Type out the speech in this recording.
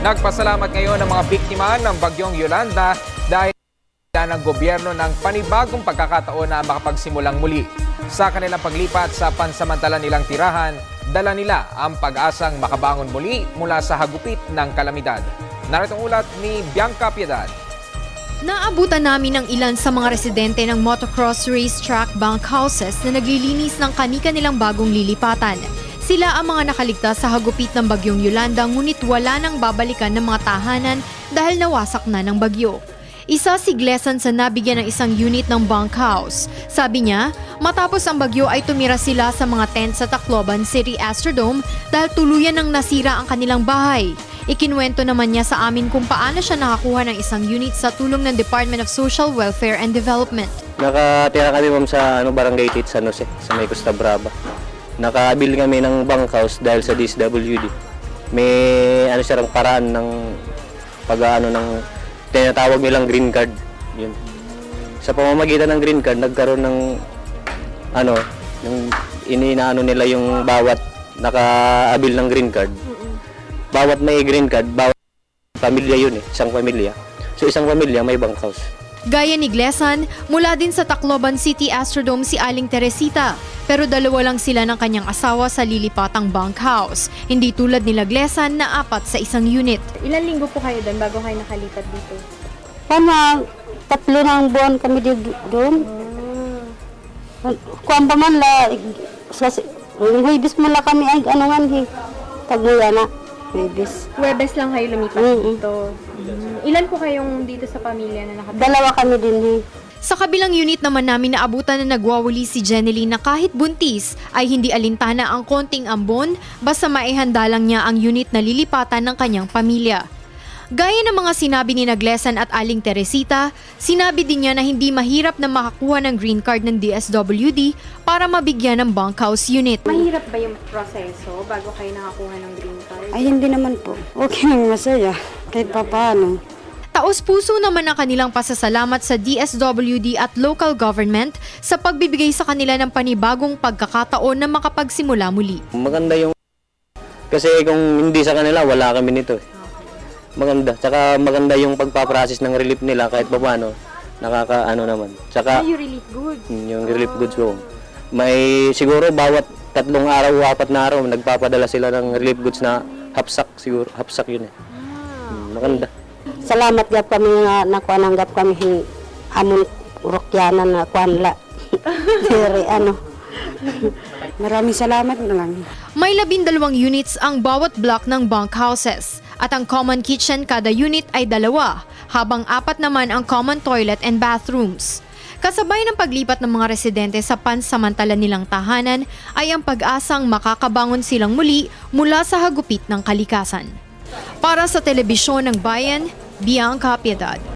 Nagpasalamat ngayon ang mga biktima ng bagyong Yolanda dahil ng gobyerno ng panibagong pagkakataon na makapagsimulang muli. Sa kanilang paglipat sa pansamantala nilang tirahan, dala nila ang pag-asang makabangon muli mula sa hagupit ng kalamidad. Narito ang ulat ni Bianca Piedad. Naabutan namin ang ilan sa mga residente ng motocross racetrack bunkhouses na naglilinis ng kani-kanilang bagong lilipatan. Sila ang mga nakaligtas sa hagupit ng bagyong Yolanda ngunit wala nang babalikan ng mga tahanan dahil nawasak na ng bagyo. Isa si Gleson sa nabigyan ng isang unit ng bunkhouse. Sabi niya, matapos ang bagyo ay tumira sila sa mga tent sa Tacloban City Astrodome dahil tuluyan ng nasira ang kanilang bahay. Ikinwento naman niya sa amin kung paano siya nakakuha ng isang unit sa tulong ng Department of Social Welfare and Development. Nakatira kami ma'am sa Barangay Tit, San Jose, sa may Costa Brava. Nakabili kami ng bunkhouse dahil sa DSWD. May siyang paraan ng ng tinatawag nilang green card. Yun. Sa pamamagitan ng green card, nagkaroon ng yung inaano nila yung bawat nakaabil ng green card. Bawat may green card, bawat pamilya yun isang pamilya. So isang pamilya may bunkhouse. Gaya ni Gleson, mula din sa Tacloban City Astrodome si Aling Teresita, pero dalawa lang sila ng kanyang asawa sa lilipatang bunkhouse. Hindi tulad nila Gleson na 4 sa isang unit. Ilan linggo po kayo doon bago kayo nakalipat dito? Paano, 3 ng buwan kami doon. Kuwan pa man la, huibis mo la kami ay tagluya na, huibis. Huwebes lang kayo lumipat dito. Ilan po kayong dito sa pamilya na nakatira? 2 kami din Sa kabilang unit naman namin naabutan na nagwawali si Jeneline na kahit buntis ay hindi alintana ang konting ambon basta maihanda lang niya ang unit na lilipatan ng kanyang pamilya. Gaya ng mga sinabi ni Gleson at Aling Teresita, sinabi din niya na hindi mahirap na makakuha ng green card ng DSWD para mabigyan ng bunkhouse unit. Mahirap ba yung proseso bago kayo nakakuha ng green card? Ay hindi naman po. Okay nang masaya. Kahit pa paano. Taos-puso naman ang kanilang pasasalamat sa DSWD at local government sa pagbibigay sa kanila ng panibagong pagkakataon na makapagsimula muli. Maganda yung kasi kung hindi sa kanila wala kami nito. Maganda. Tsaka maganda yung pagpaprocess ng relief nila kahit pa paano. Naman. Tsaka yung relief goods? Yung relief goods ko. May siguro bawat 3 araw, 4 na araw nagpapadala sila ng relief goods na hapsak siguro. Hapsak yun Maganda. Salamat gap kami nga nakuananggap kami amon urokyanan na kuanla. Maraming salamat na lang. May 12 units ang bawat block ng bunkhouses at ang common kitchen kada unit ay 2, habang 4 naman ang common toilet and bathrooms. Kasabay ng paglipat ng mga residente sa pansamantala nilang tahanan ay ang pag-asang makakabangon silang muli mula sa hagupit ng kalikasan. Para sa Telebisyon ng Bayan, Bianca Piedad.